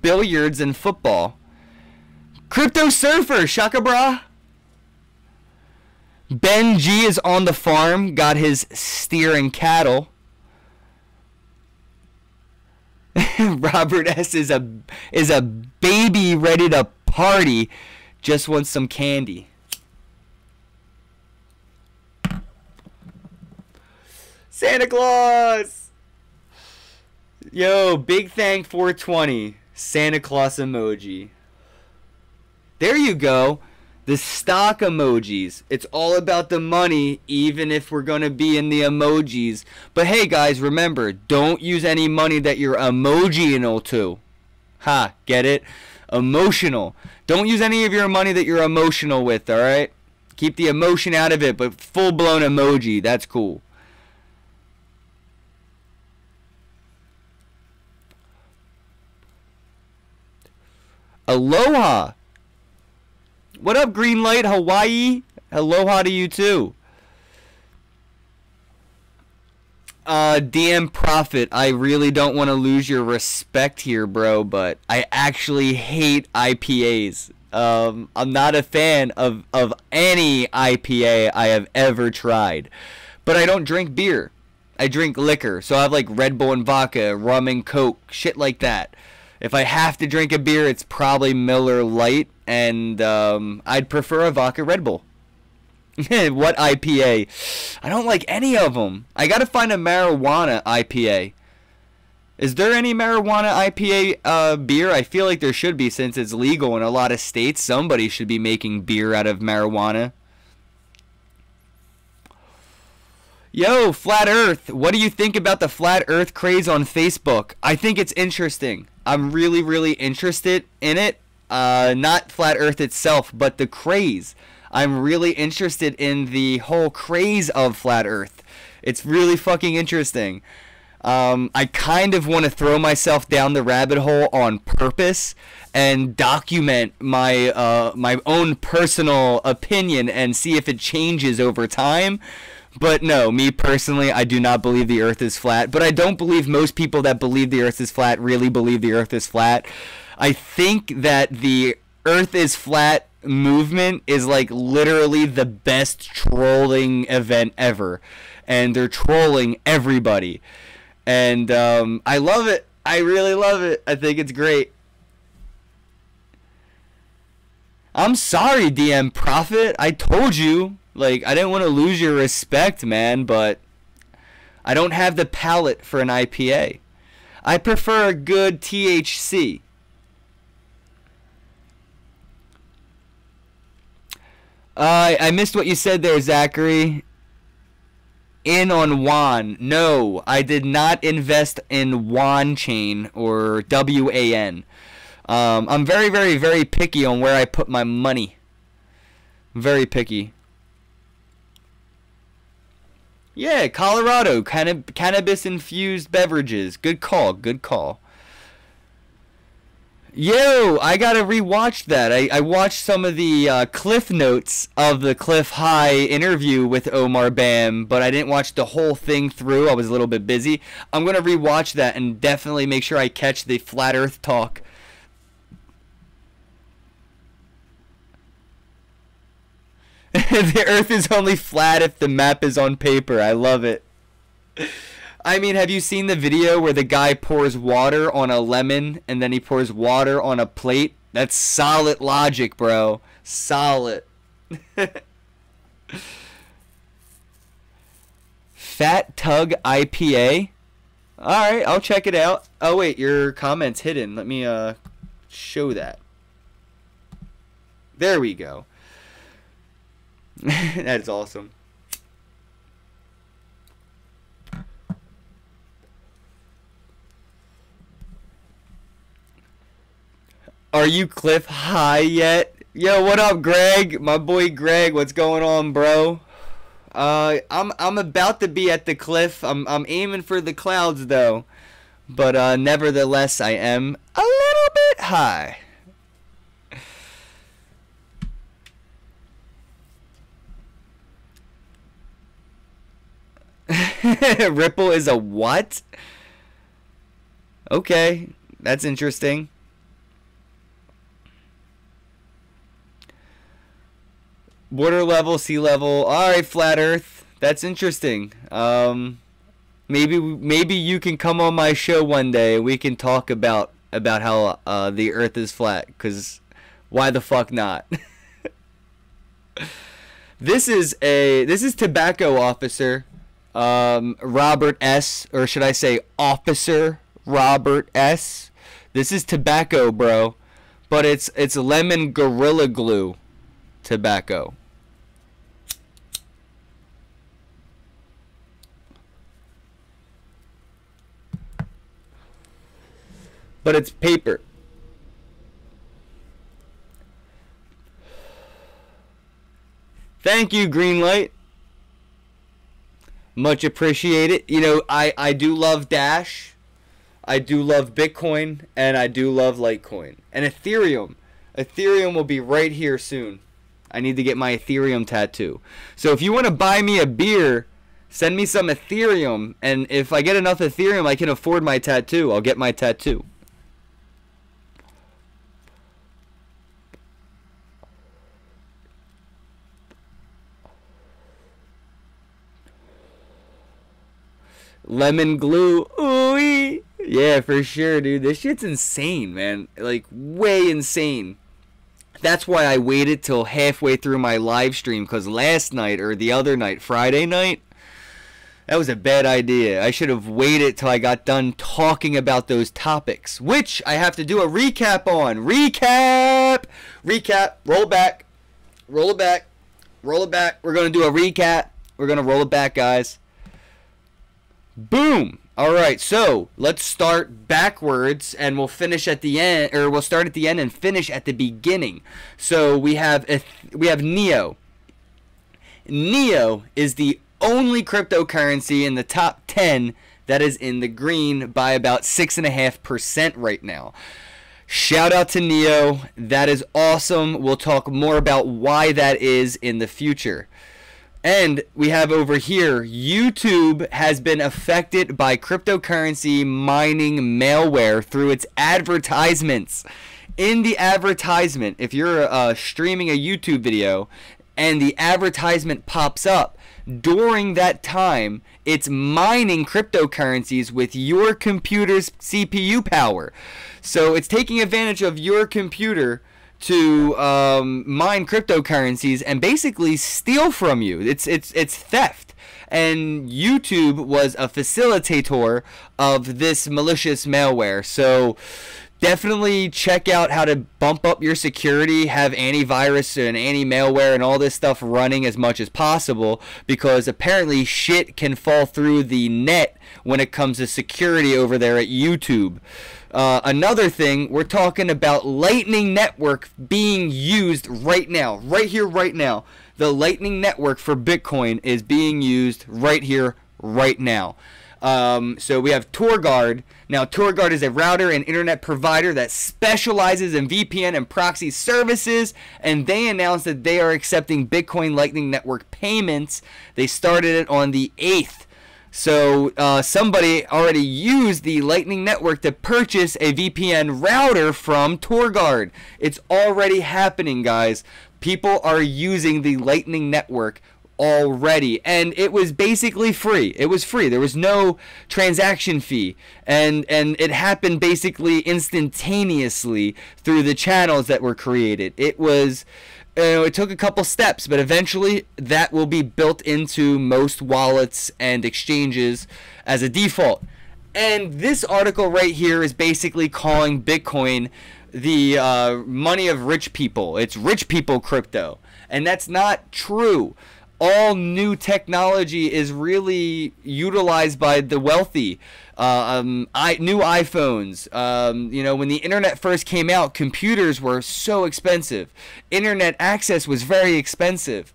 billiards, and football. Crypto Surfer, shaka brah. Ben G is on the farm, got his steer and cattle. Robert S. is a baby ready to party, just wants some candy. Santa Claus! Yo, Big Thank 420. Santa Claus emoji. There you go. The stock emojis. It's all about the money, even if we're going to be in the emojis. But hey, guys, remember, don't use any money that you're emotional to. Ha, get it? Emotional. Don't use any of your money that you're emotional with, alright? Keep the emotion out of it, but full-blown emoji. That's cool. Aloha. What up, Greenlight, Hawaii? Aloha to you too. DM Profit, I really don't want to lose your respect here, bro, but I actually hate IPAs. I'm not a fan of any IPA I have ever tried. But I don't drink beer. I drink liquor. So I have like Red Bull and vodka, rum and Coke, shit like that. If I have to drink a beer, it's probably Miller Lite, and I'd prefer a vodka Red Bull. What IPA? I don't like any of them. I gotta find a marijuana IPA. Is there any marijuana IPA beer? I feel like there should be, since it's legal in a lot of states. Somebody should be making beer out of marijuana. Yo, Flat Earth, what do you think about the Flat Earth craze on Facebook? I think it's interesting. I'm really, really interested in it. Not Flat Earth itself, but the craze. I'm really interested in the whole craze of Flat Earth. It's really fucking interesting. I kind of want to throw myself down the rabbit hole on purpose and document my my own personal opinion and see if it changes over time. But no, me personally, I do not believe the Earth is flat. But I don't believe most people that believe the Earth is flat really believe the Earth is flat. I think that the Earth is flat movement is like literally the best trolling event ever, and they're trolling everybody, and I love it. I really love it. I think it's great. I'm sorry, DM Prophet. I told you, like, I didn't want to lose your respect, man, but I don't have the palate for an IPA. I prefer a good THC. I missed what you said there, Zachary. In on WAN. No, I did not invest in WAN chain or WAN. I'm very, very, very picky on where I put my money. Very picky. Yeah, Colorado. Cannabis-infused beverages. Good call. Good call. Yo, I gotta rewatch that. I watched some of the cliff notes of the Cliff High interview with Omar Bam, but I didn't watch the whole thing through. I was a little bit busy. I'm gonna rewatch that and definitely make sure I catch the Flat Earth talk. The Earth is only flat if the map is on paper. I love it. I mean, have you seen the video where the guy pours water on a lemon and then he pours water on a plate? That's solid logic, bro. Solid. Fat Tug IPA? Alright, I'll check it out. Oh, wait, your comment's hidden. Let me show that. There we go. That is awesome. Are you Cliff High yet? Yo, what up, Greg? My boy Greg, what's going on, bro? I'm about to be at the cliff. I'm aiming for the clouds though, but nevertheless, I am a little bit high. Ripple is a what? Okay, that's interesting. Water level, sea level. All right, Flat Earth. That's interesting. Maybe you can come on my show one day and we can talk about how the Earth is flat. 'Cause why the fuck not? This is Tobacco Officer Robert S. Or should I say Officer Robert S. This is tobacco, bro. But it's lemon Gorilla Glue tobacco. But it's paper. Thank you, Greenlight. Much appreciated. You know, I do love Dash. I do love Bitcoin. And I do love Litecoin. And Ethereum. Ethereum will be right here soon. I need to get my Ethereum tattoo. So if you want to buy me a beer, send me some Ethereum. And if I get enough Ethereum, I can afford my tattoo. I'll get my tattoo. Lemon glue. Ooh-wee. Yeah, for sure, dude. This shit's insane, man. Like, way insane. That's why I waited till halfway through my live stream, because last night, or the other night, Friday night, that was a bad idea. I should have waited till I got done talking about those topics, which I have to do a recap on. Recap! Recap. Roll it back. Roll it back. Roll it back. We're going to do a recap. We're going to roll it back, guys. Boom. All right, so let's start backwards and we'll finish at the end, or we'll start at the end and finish at the beginning. So we have Neo. Neo is the only cryptocurrency in the top 10 that is in the green by about 6.5% right now. Shout out to Neo. That is awesome. We'll talk more about why that is in the future. And we have over here, YouTube has been affected by cryptocurrency mining malware through its advertisements. In the advertisement, if you're streaming a YouTube video and the advertisement pops up, during that time, it's mining cryptocurrencies with your computer's CPU power. So it's taking advantage of your computer to mine cryptocurrencies and basically steal from you. It's theft. And YouTube was a facilitator of this malicious malware. So definitely check out how to bump up your security, have antivirus and anti-malware and all this stuff running as much as possible, because apparently shit can fall through the net when it comes to security over there at YouTube. Another thing, we're talking about Lightning Network being used right now, right here, right now. The Lightning Network for Bitcoin is being used right here, right now. So we have TorGuard. Now, TorGuard is a router and internet provider that specializes in VPN and proxy services, and they announced that they are accepting Bitcoin Lightning Network payments. They started it on the 8th. So somebody already used the Lightning Network to purchase a VPN router from TorGuard. It's already happening, guys. People are using the Lightning Network already, and it was basically free. It was free. There was no transaction fee, and it happened basically instantaneously through the channels that were created. It was, it took a couple steps, but eventually that will be built into most wallets and exchanges as a default. And this article right here is basically calling Bitcoin the money of rich people. It's rich people crypto, and that's not true. All new technology is really utilized by the wealthy. New iPhones. You know, when the internet first came out, computers were so expensive. Internet access was very expensive.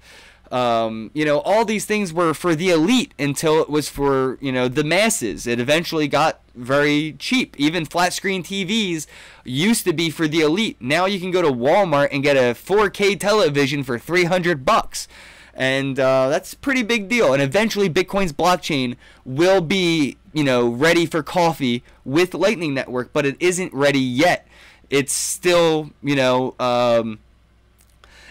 You know, all these things were for the elite until it was for, you know, the masses. It eventually got very cheap. Even flat screen TVs used to be for the elite. Now you can go to Walmart and get a 4K television for $300. And that's a pretty big deal. And eventually Bitcoin's blockchain will be, you know, ready for coffee with Lightning Network, but it isn't ready yet. It's still, you know,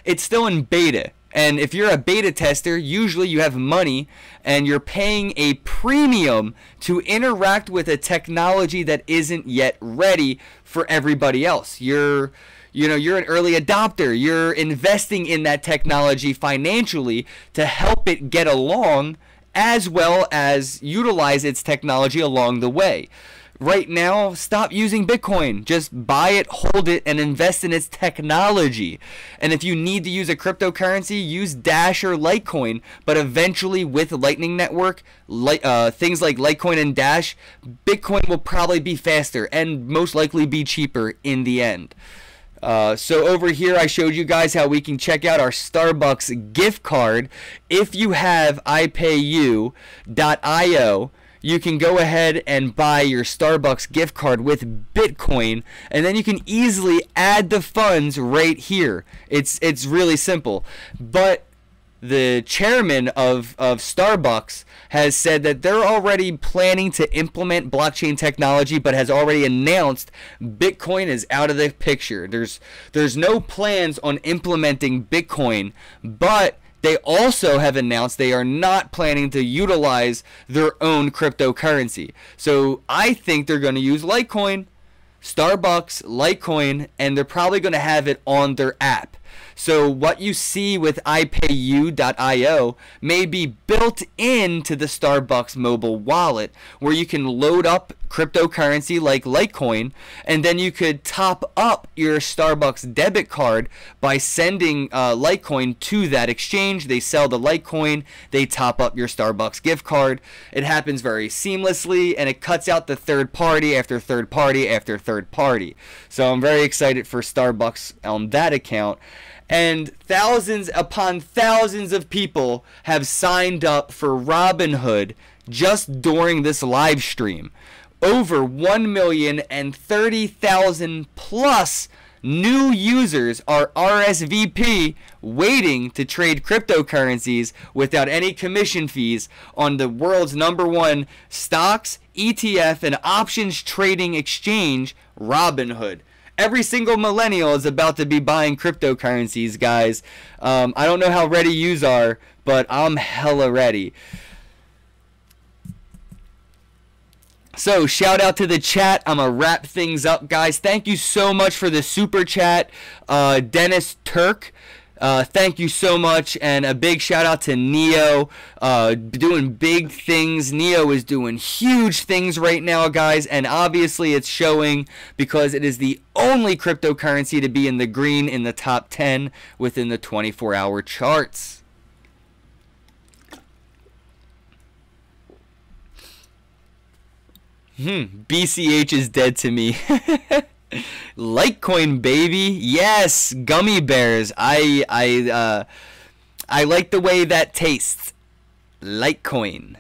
it's still in beta. And if you're a beta tester, usually you have money and you're paying a premium to interact with a technology that isn't yet ready for everybody else. You're an early adopter. You're investing in that technology financially to help it get along, as well as utilize its technology along the way. Right now, stop using Bitcoin. Just buy it, hold it, and invest in its technology. And if you need to use a cryptocurrency, use Dash or Litecoin. But eventually, with Lightning Network, things like Litecoin and Dash, Bitcoin will probably be faster and most likely be cheaper in the end. So over here I showed you guys how we can check out our Starbucks gift card. If you have ipayu.io, you can go ahead and buy your Starbucks gift card with Bitcoin, and then you can easily add the funds right here. It's really simple. But the chairman of Starbucks has said that they're already planning to implement blockchain technology, but has already announced Bitcoin is out of the picture. There's no plans on implementing Bitcoin, but they also have announced they are not planning to utilize their own cryptocurrency. So I think they're going to use Litecoin, Starbucks, Litecoin, and they're probably going to have it on their app. So what you see with ipayu.io may be built into the Starbucks mobile wallet, where you can load up cryptocurrency like Litecoin, and then you could top up your Starbucks debit card by sending Litecoin to that exchange. They sell the Litecoin, they top up your Starbucks gift card. It happens very seamlessly, and it cuts out the third party after third party after third party. So I'm very excited for Starbucks on that account. And thousands upon thousands of people have signed up for Robinhood just during this live stream. Over 1,030,000 plus new users are RSVP waiting to trade cryptocurrencies without any commission fees on the world's #1 stocks, ETF, and options trading exchange, Robinhood. Every single millennial is about to be buying cryptocurrencies, guys. I don't know how ready yous are, but I'm hella ready. So, shout out to the chat. I'm going to wrap things up, guys. Thank you so much for the super chat, Dennis Turk. Thank you so much, and a big shout out to Neo, doing big things. Neo is doing huge things right now, guys, and obviously it's showing because it is the only cryptocurrency to be in the green in the top 10 within the 24-hour charts. BCH is dead to me. Litecoin, baby. Yes, gummy bears. I like the way that tastes. Litecoin.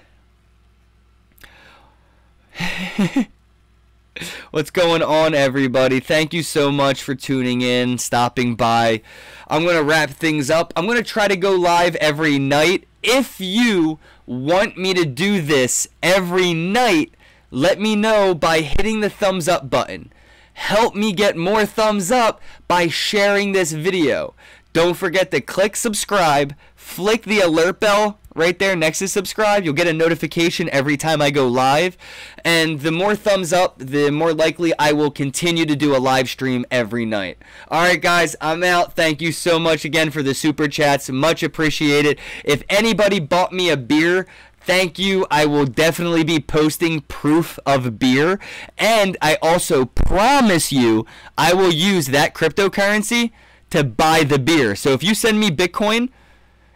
What's going on, everybody? Thank you so much for tuning in, stopping by. I'm going to wrap things up. I'm going to try to go live every night. If you want me to do this every night, let me know by hitting the thumbs up button. Help me get more thumbs up by sharing this video. Don't forget to click subscribe, flick the alert bell right there next to subscribe. You'll get a notification every time I go live. And the more thumbs up, the more likely I will continue to do a live stream every night. Alright guys, I'm out. Thank you so much again for the super chats. Much appreciated. If anybody bought me a beer, thank you. I will definitely be posting proof of beer. And I also promise you I will use that cryptocurrency to buy the beer. So if you send me Bitcoin,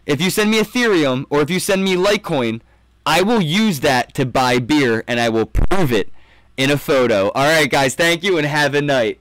if you send me Ethereum, or if you send me Litecoin, I will use that to buy beer and I will prove it in a photo. Alright guys, thank you and have a night.